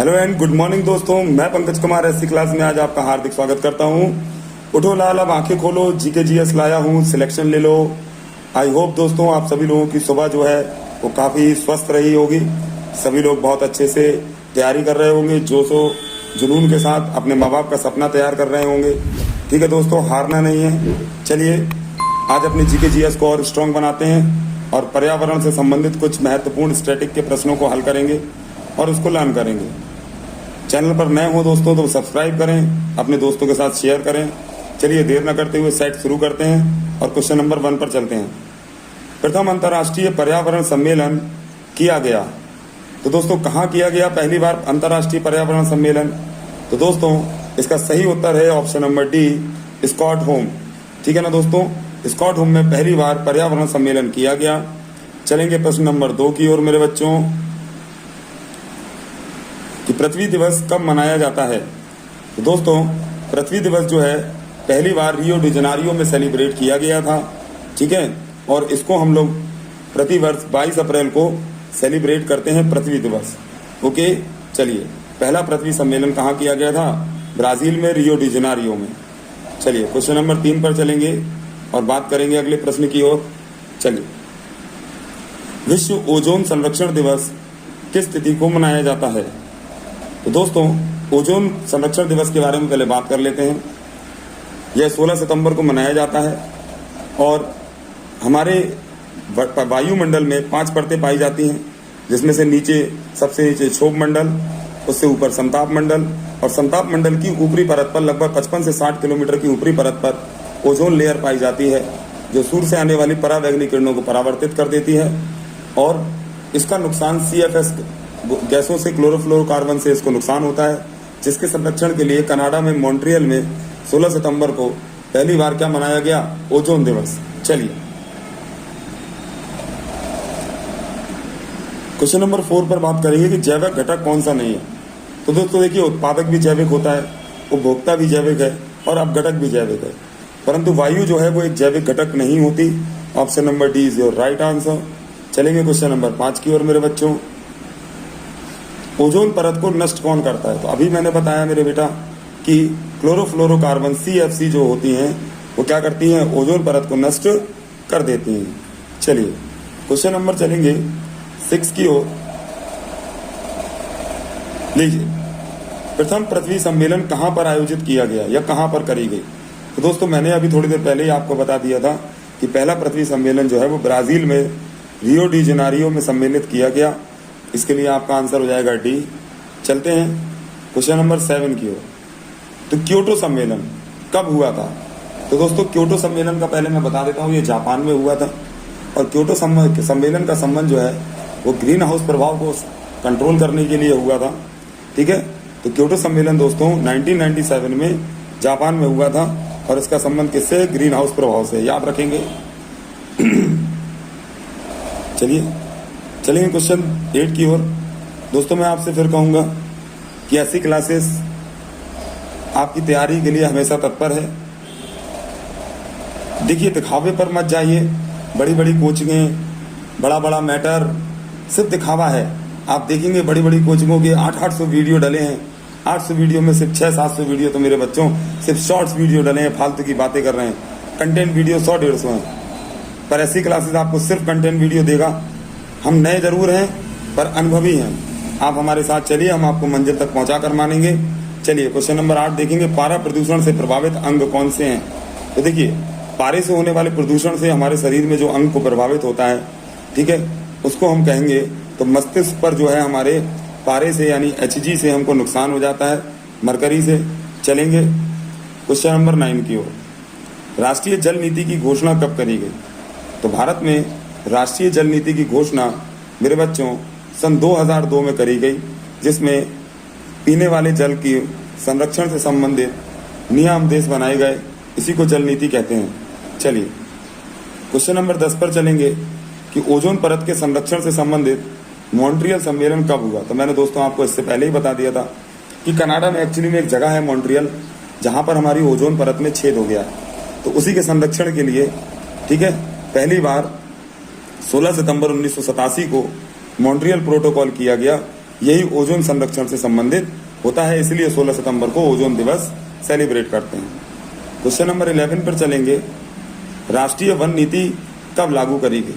Hello and good morning दोस्तों, मैं Pankaj Kumar SC class में आज आपका हार्दिक स्वागत करता हूं। उठो लाल, अब आंखें खोलो, जीके जीएस लाया हूं, सिलेक्शन ले लो। आई होप दोस्तों आप सभी लोगों की सुबह जो है वो काफ़ी स्वस्थ रही होगी। सभी लोग बहुत अच्छे से तैयारी कर रहे होंगे, जोशो जुनून के साथ अपने माँ बाप का सपना तैयार कर रहे होंगे। ठीक है दोस्तों, हारना नहीं है। चलिए आज अपने जीके जीएस को और स्ट्रॉन्ग बनाते हैं और पर्यावरण से संबंधित कुछ महत्वपूर्ण स्टैटिक के प्रश्नों को हल करेंगे और उसको लर्न करेंगे। चैनल पर नए हो दोस्तों तो सब्सक्राइब करें, अपने दोस्तों के साथ शेयर करें। चलिए देर न करते हुए सेट शुरू करते हैं और क्वेश्चन नंबर 1 पर चलते हैं। प्रथम अंतर्राष्ट्रीय पर्यावरण सम्मेलन किया गया, तो दोस्तों कहाँ किया गया पहली बार अंतर्राष्ट्रीय पर्यावरण सम्मेलन? तो दोस्तों इसका सही उत्तर है ऑप्शन नंबर डी, स्टॉकहोम। ठीक है ना दोस्तों, स्टॉकहोम में पहली बार पर्यावरण सम्मेलन किया गया। चलेंगे प्रश्न नंबर 2 की ओर मेरे बच्चों, कि पृथ्वी दिवस कब मनाया जाता है? तो दोस्तों पृथ्वी दिवस जो है पहली बार रियो डी जेनेरियो में सेलिब्रेट किया गया था। ठीक है, और इसको हम लोग प्रतिवर्ष 22 अप्रैल को सेलिब्रेट करते हैं पृथ्वी दिवस। ओके, चलिए पहला पृथ्वी सम्मेलन कहाँ किया गया था? ब्राजील में, रियो डी जेनेरियो में। चलिए क्वेश्चन नंबर 3 पर चलेंगे और बात करेंगे अगले प्रश्न की ओर। चलिए, विश्व ओजोन संरक्षण दिवस किस तिथि को मनाया जाता है? तो दोस्तों ओजोन संरक्षण दिवस के बारे में पहले बात कर लेते हैं। यह 16 सितंबर को मनाया जाता है और हमारे वायुमंडल में 5 परतें पाई जाती हैं, जिसमें से नीचे सबसे नीचे क्षोभ मंडल, उससे ऊपर समताप मंडल, और समताप मंडल की ऊपरी परत पर लगभग 55 से 60 किलोमीटर की ऊपरी परत पर ओजोन लेयर पाई जाती है, जो सूर्य से आने वाली परावैंगनी किरणों को परावर्तित कर देती है। और इसका नुकसान CFS गैसों से, क्लोरोफ्लोरोकार्बन से इसको नुकसान होता है, जिसके संरक्षण के लिए कनाडा में मॉन्ट्रियल में 16 सितंबर को पहली बार क्या मनाया गया? ओजोन दिवस। चलिए क्वेश्चन नंबर 4 पर बात करेंगे कि जैविक घटक कौन सा नहीं है। तो दोस्तों देखिए, उत्पादक भी जैविक होता है, उपभोक्ता भी जैविक है और अपघटक भी जैविक है, परंतु वायु जो है वो एक जैविक घटक नहीं होती। Option number D is your right answer. चलेंगे क्वेश्चन नंबर 5 की ओर मेरे बच्चों, ओजोन परत को नष्ट कौन करता है? तो अभी मैंने बताया मेरे बेटा कि क्लोरोफ्लोरोकार्बन CFC जो होती हैं वो क्या करती हैं? ओजोन परत को नष्ट कर देती हैं। चलिए क्वेश्चन नंबर चलेंगे 6 की ओर। लीजिए, प्रथम पृथ्वी सम्मेलन कहाँ पर आयोजित किया गया या कहाँ पर करी गई? तो दोस्तों मैंने अभी थोड़ी देर पहले ही आपको बता दिया था कि पहला पृथ्वी सम्मेलन जो है वो ब्राजील में रियो डी जेनेरियो में सम्मिलित किया गया। इसके लिए आपका आंसर हो जाएगा डी। चलते हैं क्वेश्चन नंबर 7 की ओर। तो क्योटो सम्मेलन कब हुआ था? तो दोस्तों क्योटो सम्मेलन का पहले मैं बता देता हूँ, ये जापान में हुआ था और क्योटो सम्मेलन का संबंध जो है वो ग्रीन हाउस प्रभाव को कंट्रोल करने के लिए हुआ था। ठीक है, तो क्योटो सम्मेलन दोस्तों 1997 में जापान में हुआ था और इसका संबंध किससे? ग्रीन हाउस प्रभाव से, याद रखेंगे। चलिए क्वेश्चन 8 की ओर। दोस्तों मैं आपसे फिर कहूंगा कि ऐसी क्लासेस आपकी तैयारी के लिए हमेशा तत्पर है। देखिए, दिखावे पर मत जाइए। बड़ी बड़ी कोचिंगें, बड़ा बड़ा मैटर, सिर्फ दिखावा है। आप देखेंगे बड़ी बड़ी कोचिंगों के 800 वीडियो डले हैं। 800 वीडियो में सिर्फ 600-700 वीडियो तो मेरे बच्चों सिर्फ शॉर्ट्स वीडियो डले हैं, फालतू की बातें कर रहे हैं। कंटेंट वीडियो 100-150 हैं, पर ऐसी क्लासेस आपको सिर्फ कंटेंट वीडियो देगा। हम नए जरूर हैं पर अनुभवी हैं। आप हमारे साथ चलिए, हम आपको मंजिल तक पहुंचा कर मानेंगे। चलिए क्वेश्चन नंबर 8 देखेंगे, पारा प्रदूषण से प्रभावित अंग कौन से हैं? तो देखिए, पारे से होने वाले प्रदूषण से हमारे शरीर में जो अंग को प्रभावित होता है, ठीक है, उसको हम कहेंगे तो मस्तिष्क पर जो है हमारे पारे से यानी HG से हमको नुकसान हो जाता है, मरकरी से। चलेंगे क्वेश्चन नंबर 9 की ओर। राष्ट्रीय जल नीति की घोषणा कब करी गई? तो भारत में राष्ट्रीय जल नीति की घोषणा मेरे बच्चों सन 2002 में करी गई, जिसमें पीने वाले जल की संरक्षण से संबंधित नियम देश बनाए गए। इसी को जल नीति कहते हैं। चलिए क्वेश्चन नंबर 10 पर चलेंगे कि ओजोन परत के संरक्षण से संबंधित मॉन्ट्रियल सम्मेलन कब हुआ? तो मैंने दोस्तों आपको इससे पहले ही बता दिया था कि कनाडा में एक्चुअली में एक जगह है मॉन्ट्रियल, जहां पर हमारी ओजोन परत में छेद हो गया है। तो उसी के संरक्षण के लिए, ठीक है, पहली बार 16 सितंबर 1987 को मॉन्ट्रियल प्रोटोकॉल किया गया यही ओजोन संरक्षण से संबंधित होता है, इसलिए 16 सितंबर को ओजोन दिवस सेलिब्रेट करते हैं। क्वेश्चन नंबर 11 पर चलेंगे। राष्ट्रीय वन नीति कब लागू करी गई?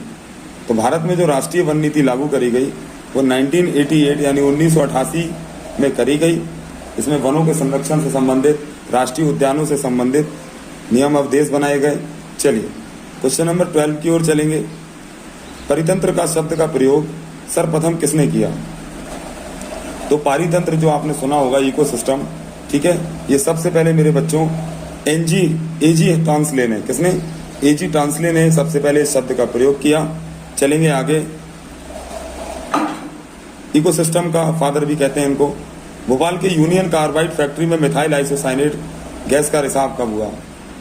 तो भारत में जो राष्ट्रीय वन नीति लागू करी गई वो 1988 यानी 1988 में करी गई। इसमें वनों के संरक्षण से संबंधित, राष्ट्रीय उद्यानों से संबंधित नियम अवदेश बनाए गए। चलिए क्वेश्चन नंबर 12 की ओर चलेंगे। परितंत्र का शब्द का प्रयोग सर्वप्रथम किसने किया? तो पारितंत्र जो आपने सुना होगा, इकोसिस्टम, ठीक है, ये सबसे पहले मेरे बच्चों एजी टांसले ने, किसने? एजी टांसले ने सबसे पहले इस शब्द का प्रयोग किया। चलेंगे आगे। इकोसिस्टम का फादर भी कहते हैं इनको। भोपाल के यूनियन कार्बाइड फैक्ट्री में मिथाइल आइसोसाइनेट गैस का रिसाव कब हुआ?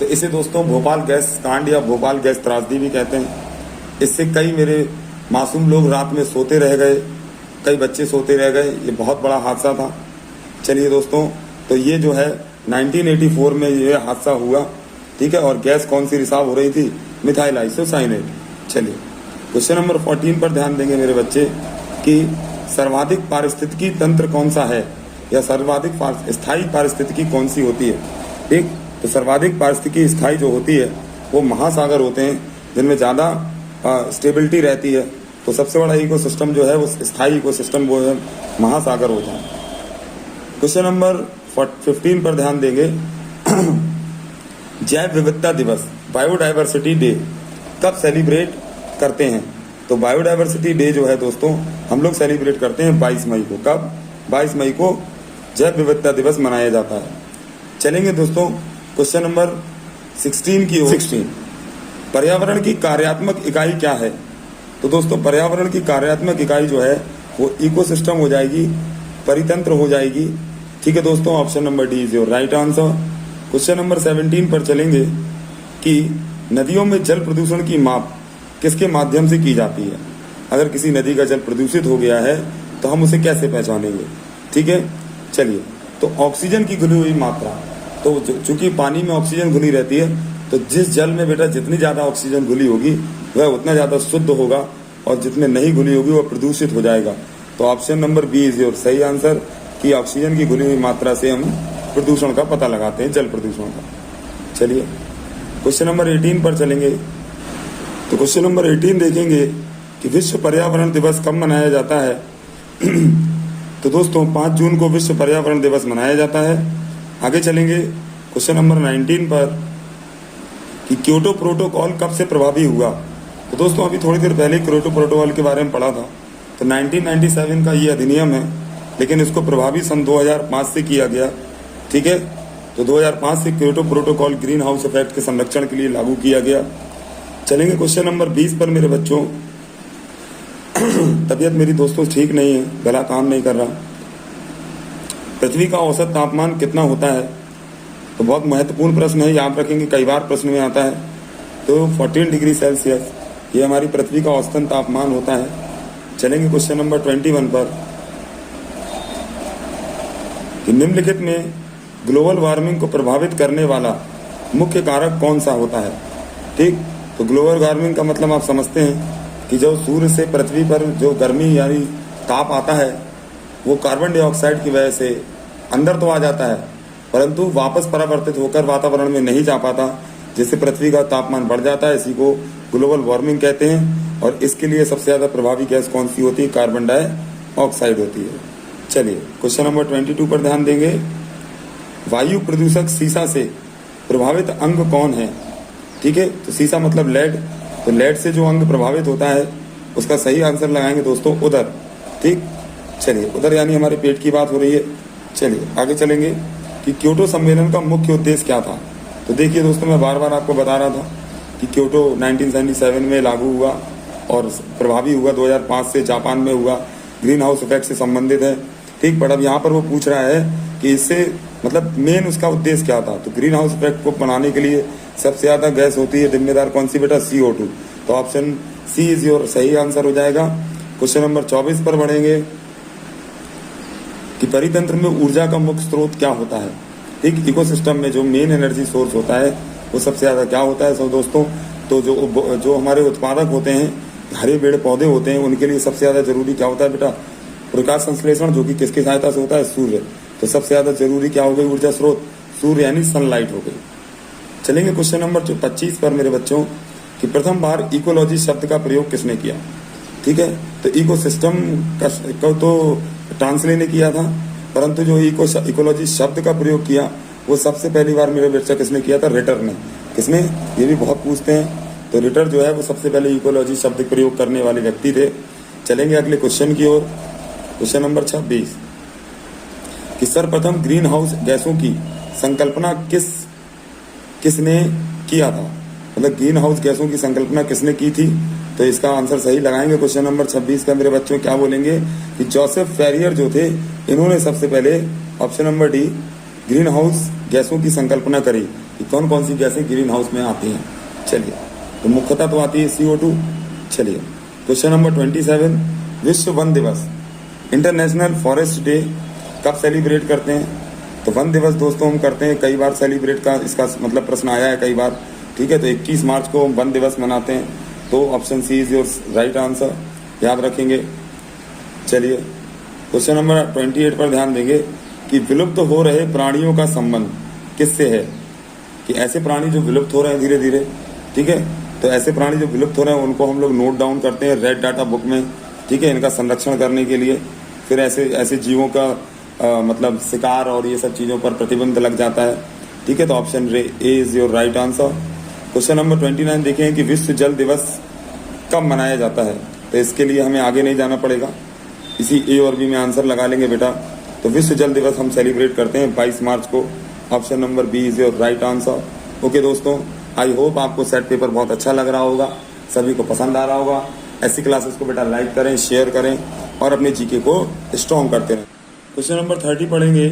तो इसे दोस्तों भोपाल गैस कांड या भोपाल गैस त्रासदी भी कहते हैं। इससे कई मेरे मासूम लोग रात में सोते रह गए, कई बच्चे सोते रह गए, ये बहुत बड़ा हादसा था। चलिए दोस्तों, तो ये जो है 1984 में ये हादसा हुआ, ठीक है, और गैस कौन सी रिसाव हो रही थी? Methyl isocyanate. चलिए क्वेश्चन नंबर 14 पर ध्यान देंगे मेरे बच्चे कि सर्वाधिक पारिस्थितिकी तंत्र कौन सा है, या सर्वाधिक स्थायी पारिस्थितिकी कौन सी होती है? ठीक, तो सर्वाधिक पारिस्थितिकी स्थायी जो होती है वो महासागर होते हैं, जिनमें ज़्यादा स्टेबिलिटी रहती है। तो सबसे बड़ा इकोसिस्टम जो है वो स्थायी इकोसिस्टम वो है महासागर होता है। क्वेश्चन नंबर 15 पर ध्यान देंगे। जैव विविधता दिवस, बायोडाइवर्सिटी डे, कब सेलिब्रेट करते हैं? तो बायोडाइवर्सिटी डे जो है दोस्तों हम लोग सेलिब्रेट करते हैं 22 मई को। कब? 22 मई को जैव विविधता दिवस मनाया जाता है। चलेंगे दोस्तों क्वेश्चन नंबर 16 की ओर। 16, पर्यावरण की कार्यात्मक इकाई क्या है? तो दोस्तों पर्यावरण की कार्यात्मक इकाई जो है वो इकोसिस्टम हो जाएगी, परितंत्र हो जाएगी। ठीक है दोस्तों, option number D is your right answer. Question number 17 पर चलेंगे कि नदियों में जल प्रदूषण की माप किसके माध्यम से की जाती है? अगर किसी नदी का जल प्रदूषित हो गया है तो हम उसे कैसे पहचानेंगे? ठीक है, चलिए, तो ऑक्सीजन की घुली हुई मात्रा, तो चूंकि पानी में ऑक्सीजन घुली रहती है, तो जिस जल में बेटा जितनी ज्यादा ऑक्सीजन घुली होगी वह उतना ज्यादा शुद्ध होगा, और जितने नहीं घुली होगी वह प्रदूषित हो जाएगा। तो option number B is your सही आंसर कि ऑक्सीजन की घुली हुई मात्रा से हम प्रदूषण का पता लगाते हैं, जल प्रदूषण का। चलिए क्वेश्चन नंबर 18 पर चलेंगे। तो क्वेश्चन नंबर 18 देखेंगे कि विश्व पर्यावरण दिवस कब मनाया जाता है? तो दोस्तों 5 जून को विश्व पर्यावरण दिवस मनाया जाता है। आगे चलेंगे क्वेश्चन नंबर 19 पर कि क्योटो प्रोटोकॉल कब से प्रभावी हुआ? तो दोस्तों अभी थोड़ी देर पहले क्योटो प्रोटोकॉल के बारे में पढ़ा था। तो 1997 का ये अधिनियम है, लेकिन इसको प्रभावी सन 2005 से किया गया। ठीक है, तो 2005 से Kyoto protocol green house effect के संरक्षण के लिए लागू किया गया। चलेंगे क्वेश्चन नंबर 20 पर मेरे बच्चों। तबीयत मेरी दोस्तों ठीक नहीं है, गला काम नहीं कर रहा। पृथ्वी का औसत तापमान कितना होता है? तो बहुत महत्वपूर्ण प्रश्न है, याद रखेंगे, कई बार प्रश्न में आता है। तो 14 डिग्री सेल्सियस ये हमारी पृथ्वी का औसतन तापमान होता है। चलेंगे क्वेश्चन नंबर 21 पर कि निम्नलिखित में ग्लोबल वार्मिंग को प्रभावित करने वाला मुख्य कारक कौन सा होता है? ठीक, तो ग्लोबल वार्मिंग का मतलब आप समझते हैं कि जो सूर्य से पृथ्वी पर जो गर्मी यानी ताप आता है वो कार्बन डाइऑक्साइड की वजह से अंदर तो आ जाता है, परंतु वापस परावर्तित होकर वातावरण में नहीं जा पाता, जिससे पृथ्वी का तापमान बढ़ जाता है। इसी को ग्लोबल वार्मिंग कहते हैं। और इसके लिए सबसे ज्यादा प्रभावी गैस कौन सी होती है? कार्बन डाइऑक्साइड होती है। चलिए क्वेश्चन नंबर 22 पर ध्यान देंगे। वायु प्रदूषक सीसा से प्रभावित अंग कौन है? ठीक है, तो सीसा मतलब लेड, तो लेड से जो अंग प्रभावित होता है उसका सही आंसर लगाएंगे दोस्तों उदर। ठीक, चलिए उदर यानी हमारे पेट की बात हो रही है। चलिए आगे चलेंगे कि क्योटो सम्मेलन का मुख्य उद्देश्य क्या था? तो देखिए दोस्तों, मैं बार बार आपको बता रहा था कि क्योटो 1977 में लागू हुआ और प्रभावी हुआ 2005 से, जापान में हुआ, ग्रीन हाउस इफेक्ट से संबंधित है। ठीक, पर अब यहाँ पर वो पूछ रहा है कि इससे मतलब मेन उसका उद्देश्य क्या था? तो ग्रीन हाउस इफेक्ट को बनाने के लिए सबसे ज्यादा गैस होती है जिम्मेदार कौन सी बेटा? CO2। तो ऑप्शन सी इज योर सही आंसर हो जाएगा। क्वेश्चन नंबर 24 पर बढ़ेंगे कि परितंत्र में ऊर्जा का मुख्य स्रोत क्या होता है? ठीक, इकोसिस्टम में जो मेन एनर्जी सोर्स होता है वो सबसे ज्यादा क्या होता है? सब दोस्तों, तो जो हमारे उत्पादक होते हैं, हरे पेड़ पौधे होते हैं, उनके लिए सबसे ज्यादा जरूरी क्या होता है बेटा? प्रकाश संश्लेषण जो कि किसकी सहायता से होता है? सूर्य। तो सबसे ज्यादा जरूरी क्या हो गई ऊर्जा स्रोत? सूर्य यानी सनलाइट हो गई। चलेंगे क्वेश्चन नंबर 25 पर मेरे बच्चों कि प्रथम बार इकोलॉजी शब्द का प्रयोग किसने किया? ठीक है, तो इकोसिस्टम का तो ट्रांसले ने किया था, परंतु जो इकोलॉजी शब्द का प्रयोग किया वो सबसे पहली बार मेरे बच्चा किसने किया था? रिटर ने। किसने? ये भी बहुत पूछते हैं। तो रिटर जो है वो सबसे पहले इकोलॉजी शब्द प्रयोग करने वाले व्यक्ति थे। चलेंगे अगले क्वेश्चन की ओर। क्वेश्चन नंबर 26 कि सर्वप्रथम ग्रीन हाउस गैसों की संकल्पना किसने किया था? मतलब ग्रीन हाउस गैसों की संकल्पना किसने की थी? तो इसका आंसर सही लगाएंगे। क्वेश्चन नंबर 26 का मेरे बच्चों क्या बोलेंगे कि जोसेफ फैरियर जो थे, इन्होंने सबसे पहले option number D green house गैसों की संकल्पना करी कि कौन कौन सी गैसें ग्रीन हाउस में आती हैं। चलिए, तो मुख्यतः तो आती है CO2। चलिए क्वेश्चन नंबर 27 विश्व वन दिवस इंटरनेशनल फॉरेस्ट डे कब सेलिब्रेट करते हैं? तो वन दिवस दोस्तों हम करते हैं कई बार सेलिब्रेट का, इसका मतलब प्रश्न आया है कई बार। ठीक है, तो 21 मार्च को हम वन दिवस मनाते हैं। तो option C is your right answer, याद रखेंगे। चलिए क्वेश्चन नंबर 28 पर ध्यान देंगे कि विलुप्त हो रहे प्राणियों का संबंध किससे है? कि ऐसे प्राणी जो विलुप्त हो रहे हैं धीरे धीरे, ठीक है, तो ऐसे प्राणी जो विलुप्त हो रहे हैं उनको हम लोग नोट डाउन करते हैं रेड डाटा बुक में। ठीक है, इनका संरक्षण करने के लिए फिर ऐसे जीवों का मतलब शिकार और ये सब चीज़ों पर प्रतिबंध लग जाता है। ठीक है, तो option A is your right answer. Question number 29 देखें कि विश्व जल दिवस कब मनाया जाता है? तो इसके लिए हमें आगे नहीं जाना पड़ेगा, इसी ए और बी में आंसर लगा लेंगे बेटा। तो विश्व जल दिवस हम सेलिब्रेट करते हैं 22 मार्च को। Option number B is your right answer. Okay दोस्तों, आई होप आपको सेट पेपर बहुत अच्छा लग रहा होगा, सभी को पसंद आ रहा होगा। ऐसी क्लासेस को बेटा लाइक करें, शेयर करें और अपने जीके को स्ट्रॉन्ग करते रहें। क्वेश्चन नंबर 30 पढ़ेंगे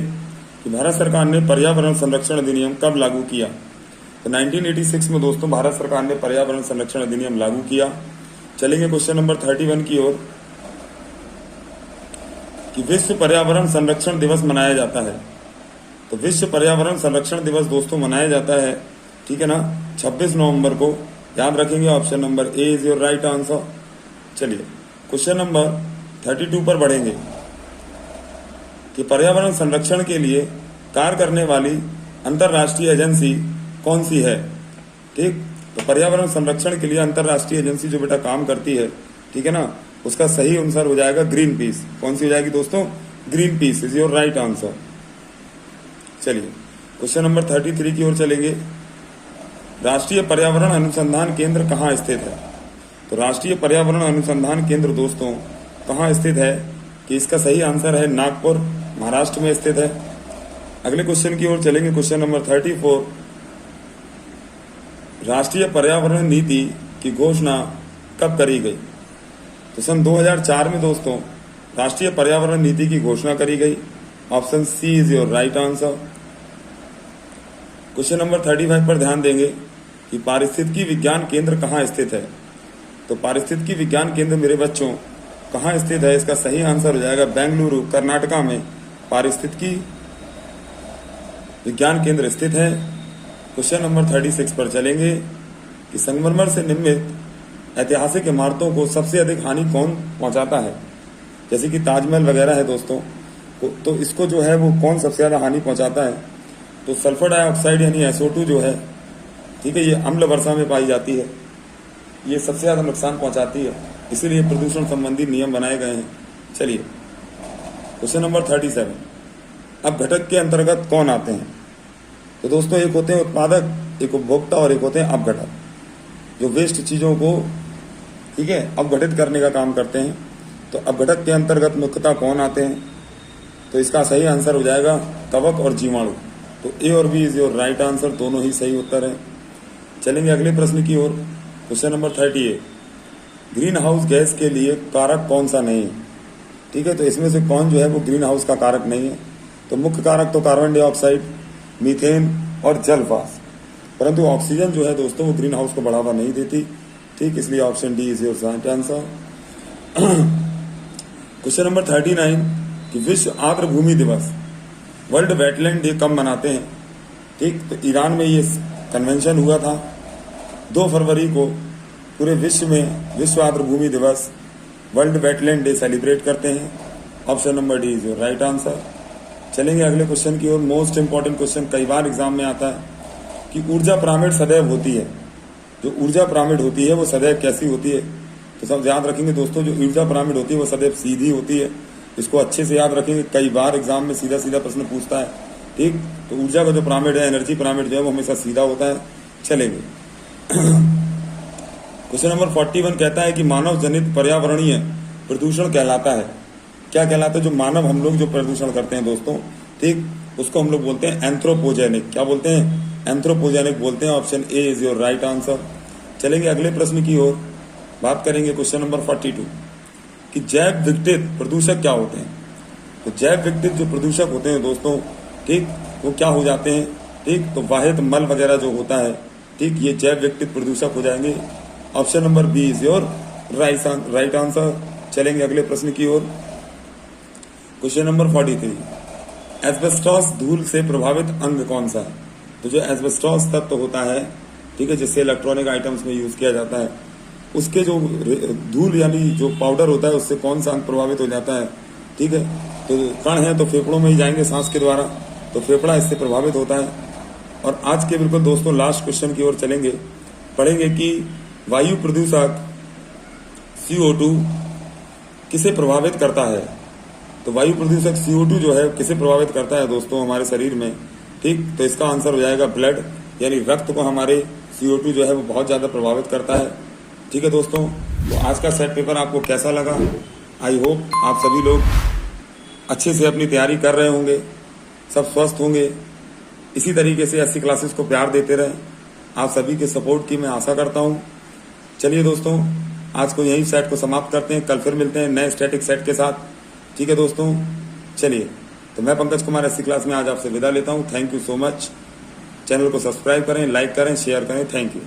कि भारत सरकार ने पर्यावरण संरक्षण अधिनियम कब लागू किया? तो 1986 में दोस्तों भारत सरकार ने पर्यावरण संरक्षण अधिनियम लागू किया। चलेंगे क्वेश्चन नंबर 31 की ओर कि विश्व पर्यावरण संरक्षण दिवस मनाया जाता है। तो विश्व पर्यावरण संरक्षण दिवस दोस्तों मनाया जाता है, ठीक है ना, 26 नवंबर को। याद रखेंगे, option number A is your right answer. चलिए क्वेश्चन नंबर 32 पर बढ़ेंगे कि पर्यावरण संरक्षण के लिए कार्य करने वाली अंतर्राष्ट्रीय एजेंसी कौन सी है? ठीक, तो पर्यावरण संरक्षण के लिए अंतर्राष्ट्रीय एजेंसी जो बेटा काम करती है, ठीक है ना, उसका सही आंसर हो जाएगा ग्रीन पीस। कौन सी हो जाएगी दोस्तों? Green peas is your right answer. चलिए क्वेश्चन नंबर 33 की ओर चलेंगे। राष्ट्रीय पर्यावरण अनुसंधान केंद्र कहाँ स्थित है? तो राष्ट्रीय पर्यावरण अनुसंधान केंद्र दोस्तों कहाँ स्थित है? कि इसका सही आंसर है नागपुर, महाराष्ट्र में स्थित है। अगले क्वेश्चन की ओर चलेंगे। क्वेश्चन नंबर 34 राष्ट्रीय पर्यावरण नीति की घोषणा कब करी गई? तो सन 2004 में दोस्तों राष्ट्रीय पर्यावरण नीति की घोषणा करी गई। Option C is your right answer. Question number 35 पर ध्यान देंगे कि पारिस्थितिकी विज्ञान केंद्र कहाँ स्थित है? तो पारिस्थितिकी विज्ञान केंद्र मेरे बच्चों कहाँ स्थित है? इसका सही आंसर हो जाएगा बेंगलुरु, कर्नाटका में पारिस्थितिकी विज्ञान केंद्र स्थित है। क्वेश्चन नंबर 36 पर चलेंगे कि संगमरमर से निर्मित ऐतिहासिक इमारतों को सबसे अधिक हानि कौन पहुंचाता है? जैसे कि ताजमहल वगैरह है दोस्तों, तो इसको जो है वो कौन सबसे ज्यादा हानि पहुंचाता है? तो सल्फर डाइऑक्साइड यानी SO2 जो है, ठीक है, ये अम्ल वर्षा में पाई जाती है, ये सबसे ज्यादा नुकसान पहुंचाती है, इसीलिए प्रदूषण संबंधी नियम बनाए गए हैं। चलिए क्वेश्चन नंबर 37 अब घटक के अंतर्गत कौन आते हैं? तो दोस्तों एक होते हैं उत्पादक, एक उपभोक्ता और एक होते हैं अपघटक, जो वेस्ट चीजों को, ठीक है, अपघटित करने का काम करते हैं। तो अपघटक के अंतर्गत मुख्यतः कौन आते हैं? तो इसका सही आंसर हो जाएगा कवक और जीवाणु। तो ए और B is your right answer, दोनों ही सही उत्तर है। चलेंगे अगले प्रश्न की ओर। Question number 38 greenhouse gas के लिए कारक कौन सा नहीं है? ठीक है, तो इसमें से कौन जो है वो ग्रीन हाउस का कारक नहीं है? तो मुख्य कारक तो कार्बन डाइऑक्साइड, मीथेन और जल वाष्प, परंतु ऑक्सीजन जो है दोस्तों वो ग्रीन हाउस को बढ़ावा नहीं देती। ठीक, इसलिए option D is your right answer. Question number 39 कि विश्व आर्द्र भूमि दिवस, वर्ल्ड वेटलैंड डे कब मनाते हैं? ठीक, तो ईरान में ये कन्वेंशन हुआ था 2 फरवरी को। पूरे विश्व में विश्व आर्द्र भूमि दिवस, वर्ल्ड वेटलैंड डे सेलिब्रेट करते हैं। Option number D is your right answer. चलेंगे अगले क्वेश्चन की ओर। मोस्ट इंपॉर्टेंट क्वेश्चन, कई बार एग्जाम में आता है कि ऊर्जा पिरामिड सदैव होती है, जो ऊर्जा पिरामिड होती है वो सदैव कैसी होती है। तो सब याद रखेंगे दोस्तों, जो ऊर्जा पिरामिड होती है वो सदैव सीधी होती है। इसको अच्छे से याद रखेंगे, कई बार एग्जाम में सीधा सीधा प्रश्न पूछता है। ठीक, तो ऊर्जा का जो पिरामिड है, एनर्जी पिरामिड जो है वो हमेशा सीधा होता है। चलेंगे क्वेश्चन नंबर 41 कहता है कि मानव जनित पर्यावरणीय प्रदूषण कहलाता है, क्या कहलाता है? जो मानव हम लोग जो प्रदूषण करते हैं दोस्तों, ठीक, उसको हम लोग बोलते हैं एंथ्रोपोजेनिक। क्या बोलते हैं? एंथ्रोपोजेनिक बोलते हैं। Option A is your right answer. चलेंगे अगले प्रश्न की ओर। बात करेंगे क्वेश्चन नंबर 42 कि जैव विघटित प्रदूषक क्या होते हैं। तो जैव विघटित जो प्रदूषक होते हैं दोस्तों, ठीक, वो क्या हो जाते हैं? ठीक, तो वाहित मल वगैरह जो होता है, ठीक, ये जैव विघटित प्रदूषक हो जाएंगे। Option number B is your right answer. चलेंगे अगले प्रश्न की ओर। क्वेश्चन नंबर 43, एस्बेस्टॉस धूल से प्रभावित अंग कौन सा है? तो जो एस्बेस्टॉस तत्व होता है, ठीक है, जिससे इलेक्ट्रॉनिक आइटम्स में यूज किया जाता है, उसके जो धूल यानी जो पाउडर होता है, उससे कौन सा अंग प्रभावित हो जाता है? ठीक है, तो कण है तो फेफड़ों में ही जाएंगे सांस के द्वारा, तो फेफड़ा इससे प्रभावित होता है। और आज के बिल्कुल दोस्तों लास्ट क्वेश्चन की ओर चलेंगे। पढ़ेंगे कि वायु प्रदूषक CO2 किसे प्रभावित करता है। तो वायु प्रदूषक CO2 जो है किसे प्रभावित करता है दोस्तों हमारे शरीर में? ठीक, तो इसका आंसर हो जाएगा ब्लड, यानी रक्त को हमारे CO2 जो है वो बहुत ज्यादा प्रभावित करता है। ठीक है दोस्तों, तो आज का सेट पेपर आपको कैसा लगा? आई होप आप सभी लोग अच्छे से अपनी तैयारी कर रहे होंगे, सब स्वस्थ होंगे। इसी तरीके से ऐसी क्लासेस को प्यार देते रहें। आप सभी के सपोर्ट की मैं आशा करता हूं। चलिए दोस्तों, आज को यही सेट को समाप्त करते हैं। कल फिर मिलते हैं नए स्टैटिक सेट के साथ। ठीक है दोस्तों, चलिए, तो मैं पंकज कुमार ऐसी क्लास में आज आपसे विदा लेता हूं। Thank you so much. Channel को सब्सक्राइब करें, लाइक करें, शेयर करें। Thank you.